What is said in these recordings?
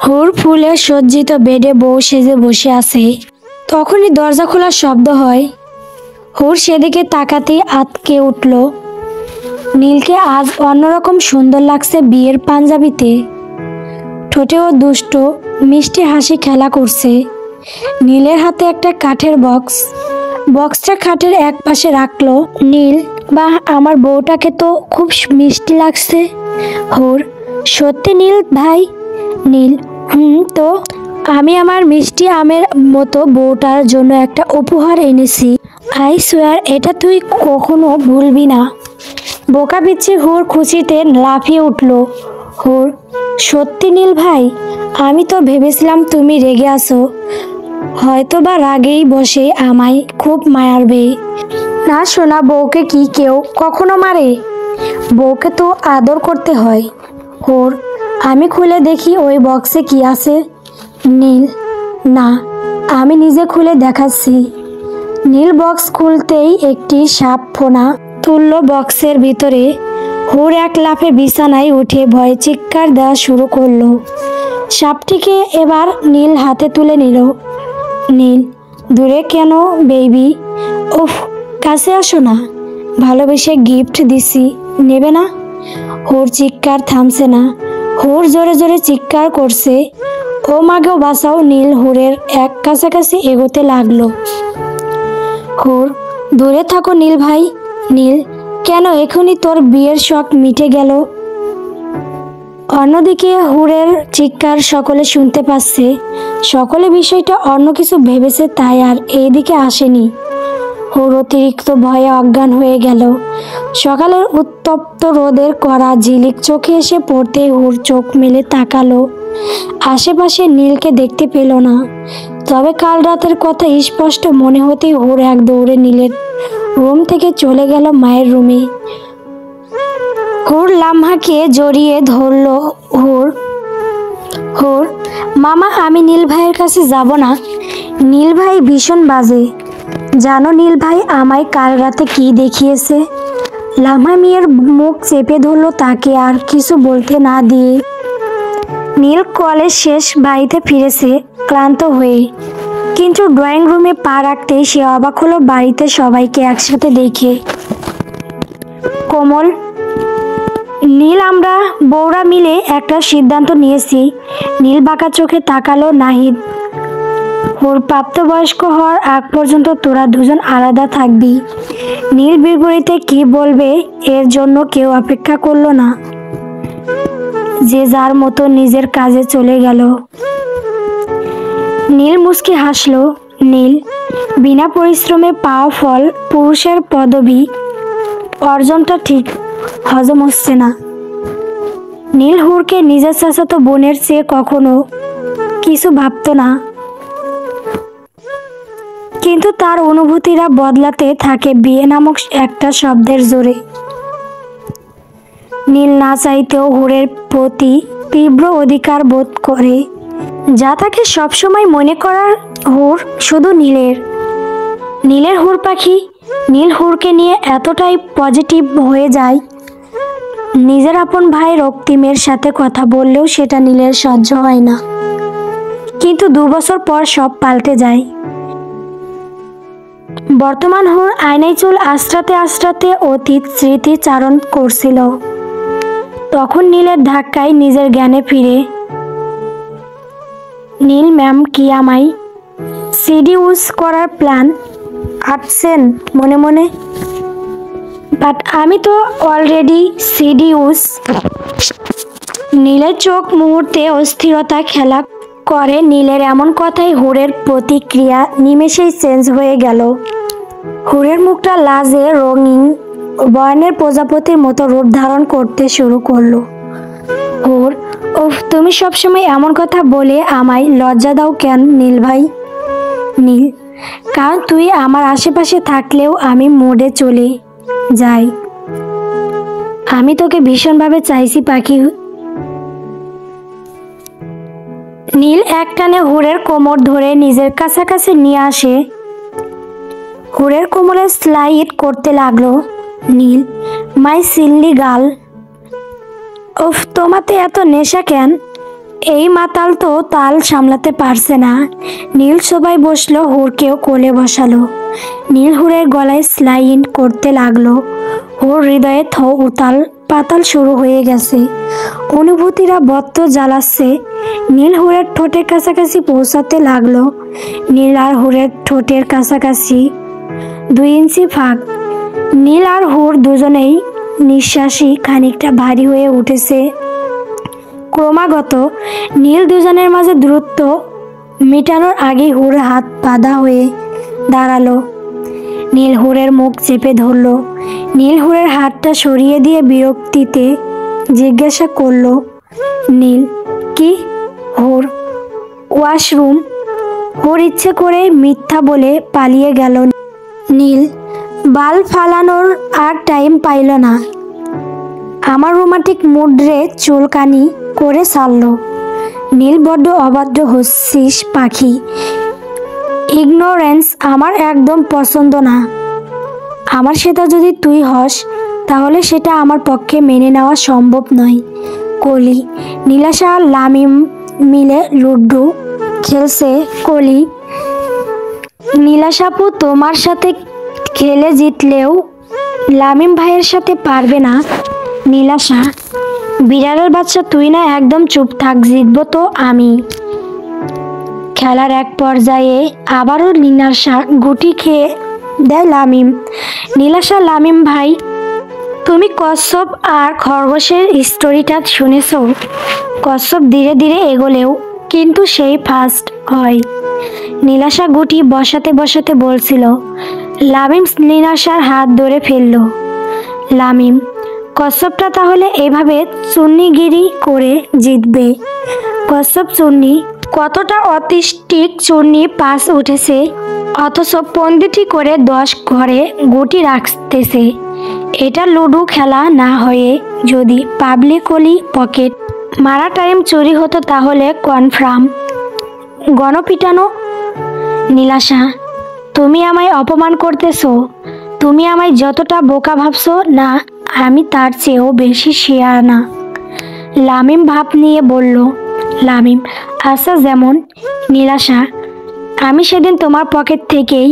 হুর ফুলে সজ্জিত বেডে বউ সেজে বসে আছে। তখনই দরজা খোলার শব্দ হয়। হুর সেদিকে তাকাতেই আঁতকে উঠল। নীলকে আজ অন্যরকম সুন্দর লাগছে বিয়ের পাঞ্জাবিতে। ঠোঁটেও দুষ্ট মিষ্টি হাসি খেলা করছে। নীলের হাতে একটা কাঠের বক্স। বক্সটা খাটের এক পাশে রাখলো। নীল, বাহ, আমার বউটাকে তো খুব মিষ্টি লাগছে। হুর, সত্যি নীল ভাই? নীল, তো আমি আমার মিষ্টি আমের মতো বউটার জন্য একটা উপহার এনেছি। আই সোয়ার এটা তুই কখনো ভুলবি না। বোকা পিচ্ছি হুর খুশিতে লাফিয়ে উঠল। হুর, সত্যি নীল ভাই? আমি তো ভেবেছিলাম তুমি রেগে আছো, হয়তো বা রাগেই বসে আমায় খুব মারবে। না শোনা, বউকে কি কেউ কখনো মারে? বউকে তো আদর করতে হয়। হুর, আমি খুলে দেখি ওই বক্সে কি আছে। নীল, না, আমি নিজে খুলে দেখাচ্ছি। নীল বক্স খুলতেই একটি সাপ ফোনা তুলল বক্সের ভিতরে। হুর এক লাফে বিছানায় উঠে ভয়ে চিৎকার দেওয়া শুরু করলো। সাপটিকে এবার নীল হাতে তুলে নিল। নীল, দূরে কেন বেবি? উফ, কাছে আসো না, ভালোবেসে গিফট দিছি, নেবে না? হুর চিৎকার থামছে না। হুর জোরে জোরে চিৎকার করছে, ও মাগো বাঁচাও। নীল হুরের এক কাছাকাছি এগোতে লাগলো। হুর, দূরে থাকো নীল ভাই। নীল, কেন এখনই তোর বিয়ের শখ মিটে গেল? অন্যদিকে হুরের চিৎকার সকলে শুনতে পাচ্ছে। সকলে বিষয়টা অন্য কিছু ভেবেছে তাই আর এইদিকে আসেনি। হুর অতিরিক্ত ভয়ে অজ্ঞান হয়ে গেল। সকালের উত্তপ্ত রোদের কড়া ঝিলিক চোখে এসে পড়তে হুর চোখ মেলে তাকালো। আশেপাশে নীলকে দেখতে পেল না। তবে কাল রাতের কথা স্পষ্ট মনে হতেই হুর এক দৌড়ে নীলের রুম থেকে চলে গেল মায়ের রুমে। হুর লামহাকে জড়িয়ে ধরল। হুর, হুর, মামা, আমি নীল ভাইয়ের কাছে যাব না। নীল ভাই ভীষণ বাজে। জানো নীল ভাই আমায় কাল রাতে কি দেখিয়েছে? লামহা মেয়ের মুখ চেপে ধরল তাকে আর কিছু বলতে না দিয়ে। নীল কলেজ শেষ বাড়িতে ফিরেছে ক্লান্ত হয়ে, কিন্তু ড্রয়িং রুমে পা রাখতেই সে অবাক হলো বাড়িতে সবাইকে একসাথে দেখে। কোমল, নীল, আমরা বউরা মিলে একটা সিদ্ধান্ত নিয়েছি। নীল বাঁকা চোখে তাকালো নাহিদ। ওর প্রাপ্তবয়স্ক হওয়ার আগ পর্যন্ত তোরা দুজন আলাদা থাকবি। নীল বিপরীতে কি বলবে এর জন্য কেউ অপেক্ষা করলো না। যে যার মতো নিজের কাজে চলে গেল। নীল মুচকি হাসলো। নীল, বিনা পরিশ্রমে পাওয়া ফল, পুরুষের পদবি অর্জনটা ঠিক হজম হচ্ছে না। নীল হুরকে নিজের চাচাতো বোনের চেয়ে কখনো কিছু ভাবতো না, কিন্তু তার অনুভূতিরা বদলাতে থাকে বিয়ে নামক একটা শব্দের জোরে। নীল না চাইতেও হুরের প্রতি তীব্র অধিকার বোধ করে, যা তাকে সবসময় মনে করার হুর শুধু নীলের। নীলের হুর পাখি। নীল হুরকে নিয়ে এতটাই পজিটিভ হয়ে যায়, নিজের আপন ভাই রক্তিমের সাথে কথা বললেও সেটা নীলের সহ্য হয় না। কিন্তু 2 বছর পর সব পাল্টে যায়। বর্তমান হুর আয়নায় চুল আশ্রাতে আশ্রাতে অতীত স্মৃতি চারণ করছিল। তখন নীলের ধাক্কায় নিজের জ্ঞানে ফিরে। নীল ম্যাম কি আমায় সিডিউস করার প্ল্যান আঁটছেন মনে মনে? বাট আমি তো অলরেডি সিডিউস। নীলের চোখ মুহূর্তে অস্থিরতা খেলা করে। নীলের এমন কথাই হুরের প্রতিক্রিয়া নিমেষেই চেঞ্জ হয়ে গেল। হুরের মুখটা লাজে রঙিন বর্ণের প্রজাপতির মতো রূপ ধারণ করতে শুরু করলো। হুর, ওহ, তুমি সবসময় এমন কথা বলে আমায় লজ্জা দাও কেন নীল ভাই? নীল, কারণ তুই আমার আশেপাশে থাকলেও আমি মোডে চলে যাই। আমি তোকে ভীষণভাবে চাইছি পাখি। নীল একটানে হুরের কোমর ধরে নিজের কাছাকাছি নিয়ে আসে। হুরের কোমরে স্লাইড করতে লাগলো। নীল, মাই সিল্লি গার্ল। উফ, তোমাতে এত নেশা কেন? এই মাতাল তো তাল সামলাতে পারছে না। নীল সবাই বসলো, হুরকেও কোলে বসালো। নীল হুরের গলায় স্লাইন করতে লাগলো। হুর হৃদয়ে উতাল পাতাল শুরু হয়ে গেছে। অনুভূতিরা বত্ত জ্বালাচ্ছে। নীল হুরের ঠোঁটের কাছাকাছি পৌঁছাতে লাগলো। নীল আর হুরের ঠোঁটের কাছাকাছি 2 ইঞ্চি ফাঁক। নীল আর হুর দুজনেই নিঃশ্বাসই খানিকটা ভারী হয়ে উঠেছে ক্রমাগত। নীল দুজনের মাঝে দূরত্ব মেটানোর আগেই হুর হাত বাঁধা হয়ে দাঁড়ালো। নীল হুরের মুখ চেপে ধরলো। নীল হুরের হাতটা সরিয়ে দিয়ে বিরক্তিতে জিজ্ঞাসা করলো, নীল কি? হুর, ওয়াশরুম। হুর ইচ্ছে করে মিথ্যা বলে পালিয়ে গেল। নীল বাল ফালানোর আর টাইম পাইল না। আমার রোমান্টিক মুডরে চুলকানি করে ছাড়লো। নীল বড্ড অবাধ্য হচ্ছিস পাখি। ইগনোরেন্স আমার একদম পছন্দ না। আমার সেটা যদি তুই হস তাহলে সেটা আমার পক্ষে মেনে নেওয়া সম্ভব নয়। কলি, নীলাশা আর লামিম মিলে লুডো খেলছে। কলি, নীলাশাপু তোমার সাথে খেলে জিতলেও লামিম ভাইয়ের সাথে পারবে না। নীলাশা, বিড়ালের বাচ্চা তুই না, একদম চুপ থাক, জিতবো তো আমি। খেলার এক পর্যায়ে আবারও নীলাশা গুটি খেয়ে দেয় লামিম। নীলাশা, লামিম ভাই, তুমি কচ্ছপ আর খরগোশের স্টোরিটা শুনেছ? কচ্ছপ ধীরে ধীরে এগোলেও কিন্তু সেই ফার্স্ট হয়। নীলাশা গুটি বসাতে বসাতে বলছিল। লামিম নীলাশার হাত ধরে ফেলল। লামিম, কচ্ছপটা তাহলে এভাবে চুন্নিগিরি করে জিতবে? কচ্ছপ চুন্নি, কতটা অতিষ্ঠিক চুন্নি পাস উঠেছে, অথচ পন্ডিতি করে 10 ঘরে গুটি রাখতেছে। এটা লুডো খেলা না হয়ে যদি পাবলিকলি পকেট মারা টাইম চুরি হতো তাহলে কনফার্ম গণপিটানো। নীলাশা, তুমি আমায় অপমান করতেছো। তুমি আমায় যতটা বোকা ভাবছো না, আমি তার চেয়েও বেশি শিয়ানা। লামিম ভাব নিয়ে বলল। লামিম, আচ্ছা যেমন। নীলাশা, আমি সেদিন তোমার পকেট থেকেই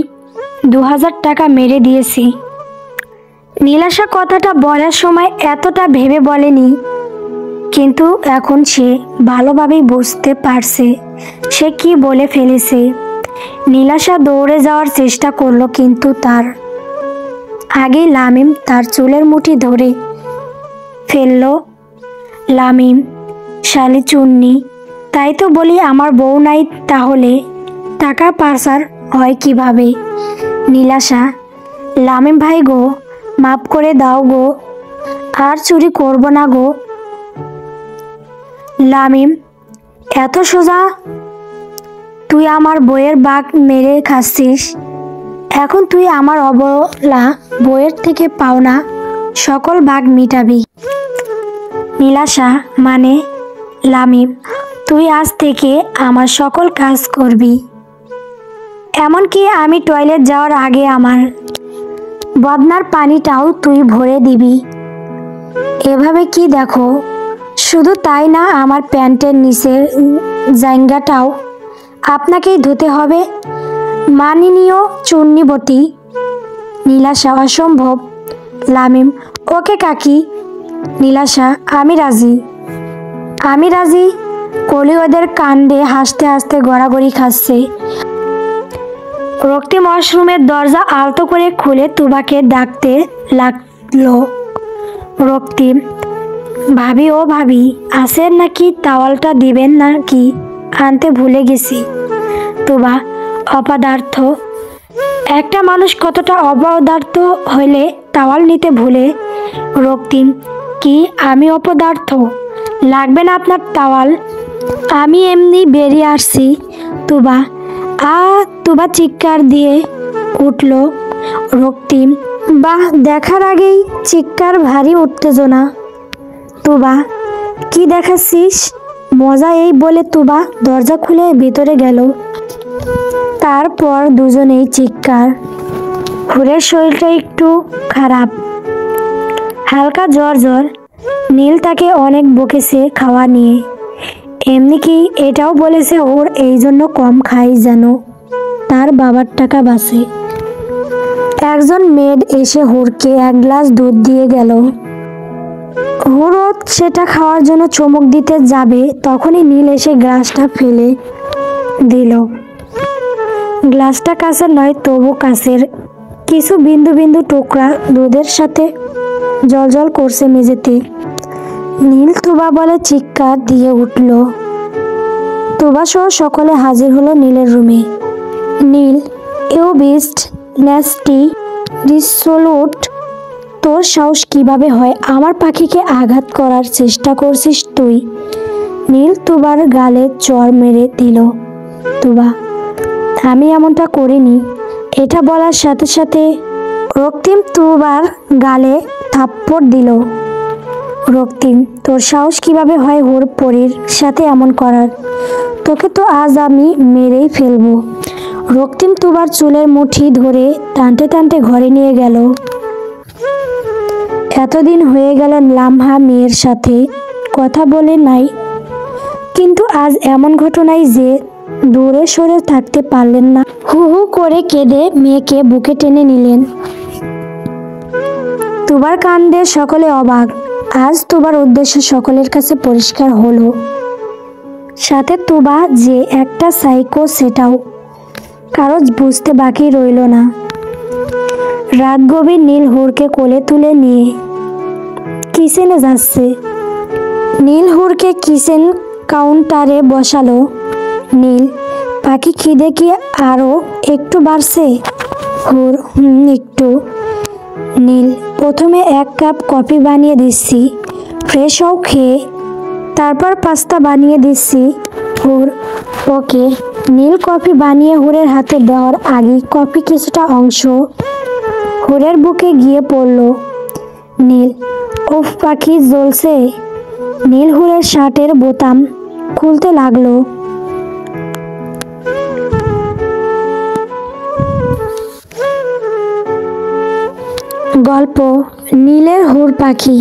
2000 টাকা মেরে দিয়েছি। নীলাশা কথাটা বলার সময় এতটা ভেবে বলেনি, কিন্তু এখন সে ভালোভাবেই বুঝতে পারছে সে কি বলে ফেলেছে। নীলাশা দৌড়ে যাওয়ার চেষ্টা করলো, কিন্তু তার আগেই লামিম তার চুলের মুঠি ধরে ফেলল। লামিম, শালি চুন্নি, তাই তো বলি আমার বউ নাই, তাহলে টাকা পাচার হয় কিভাবে? নীলাশা, লামিম ভাই গো, মাফ করে দাও গো, আর চুরি করব না গো। লামিম, এত সোজা? তুই আমার বইয়ের বাঘ মেরে খাচ্ছিস। এখন তুই আমার অবলা বইয়ের থেকে পাওনা সকল বাঘ মিটাবি। নীলাশা, মানে? লামিম, তুই আজ থেকে আমার সকল কাজ করবি, এমনকি আমি টয়লেট যাওয়ার আগে আমার বদনার পানিটাও তুই ভরে দিবি। এভাবে কি দেখো, শুধু তাই না, আমার প্যান্টের নিচের জায়গাটাও আপনাকেই ধুতে হবে, মাননীয় চুন্নিবতী। নীলাশা, অসম্ভব। লামিম, ওকে কাকি। নীলাশা, আমি রাজি, আমি রাজি। কলি ওদের কাণ্ডে হাসতে হাসতে গড়াগড়ি খাচ্ছে। রক্তিম ওয়াশরুমের দরজা আলতো করে খুলে তুবাকে ডাকতে লাগলো। রক্তিম, ভাবি ও ভাবি, আসেন নাকি? তাওয়ালটা দিবেন নাকি? আনতে ভুলে গেছি। তুবা, অপদার্থ। একটা মানুষ কতটা অপদার্থ হইলে তাওয়াল নিতে ভুলে? রক্তিম, কি আমি অপদার্থ? লাগবে না আপনার তাওয়াল, আমি এমনি বেরিয়ে আসছি। তুবা, তুবা চিৎকার দিয়ে উঠল। রক্তিম, বাহ, দেখার আগেই চিৎকার, ভারী উত্তেজনা। তুবা, কি দেখাচ্ছিস? মজা, এই বলে তুবা দরজা খুলে ভিতরে গেল। তারপর দুজনেই চিৎকার। হুরের শরীরটা একটু খারাপ, হালকা জ্বর জ্বর। নীল তাকে অনেক বকেছে খাওয়া নিয়ে। এমনি কি এটাও বলেছে ওর এই জন্য কম খাই যেন তার বাবার টাকা বাঁচে। একজন মেড এসে হুরকে এক গ্লাস দুধ দিয়ে গেল। হুরও সেটা খাওয়ার জন্য চমক দিতে যাবে, তখনই নীল এসে গ্লাসটা ফেলে দিল। গ্লাসটা কাঁচের নয়, তবু কাঁচের। কিছু বিন্দু বিন্দু টুকরা দুধের সাথে জলজল করছে মেঝেতে। নীল তুবা বলে চিৎকার দিয়ে উঠল। তুবা সহ সকলে হাজির হলো নীলের রুমে। নীল, ইউ বিস্ট, ন্যাস্টি, ডিসোলুট, তোর সাহস কিভাবে হয় আমার পাখিকে আঘাত করার চেষ্টা করছিস তুই? নীল তুবার গালে চড় মেরে দিল। তুবা, আমি এমনটা করিনি। এটা বলার সাথে সাথে রক্তিম তুবার গালে থাপ্পড় দিল। রক্তিম, তোর সাহস কিভাবে হয় হুর পরীর সাথে এমন করার? তোকে তো আজ আমি মেরেই ফেলবো। রক্তিম তুবার চুলের মুঠি ধরে টানতে টানতে ঘরে নিয়ে গেল। এতদিন হয়ে গেল লামহা মেয়ের সাথে কথা বলে নাই, কিন্তু আজ এমন ঘটনায় যে দূরে সরে থাকতে পারলেন না। হু হু করে কেঁদে মেয়েকে বুকে টেনে নিলেন। তুবার কাণ্ডে সকলে অবাক। আজ তুবার উদ্দেশ্য সকলের কাছে পরিষ্কার হলো। সাথে তুবা যে একটা সাইকো সেটাও কারো বুঝতে বাকি রইল না। রাত গভীর। নীল হুরকে কোলে তুলে নিয়ে কিচেনে যাচ্ছে। নীল হুরকে কিচেন কাউন্টারে বসালো। নীল, পাখি খিদে কি আরো একটু বাড়ছে? হুর, একটু। নীল, প্রথমে এক কাপ কফি বানিয়ে দিচ্ছি, ফ্রেশ হও খেয়ে, তারপর পাস্তা বানিয়ে দিচ্ছি। হুর, ওকে। নীল কফি বানিয়ে হুরের হাতে দেওয়ার আগে কফি কিছুটা অংশ হুরের বুকে গিয়ে পড়ল। নীল, উফ, পাখি জ্বলছে। নীল হুরের শার্টের বোতাম খুলতে লাগলো। গল্প নীলের হুর পাখি।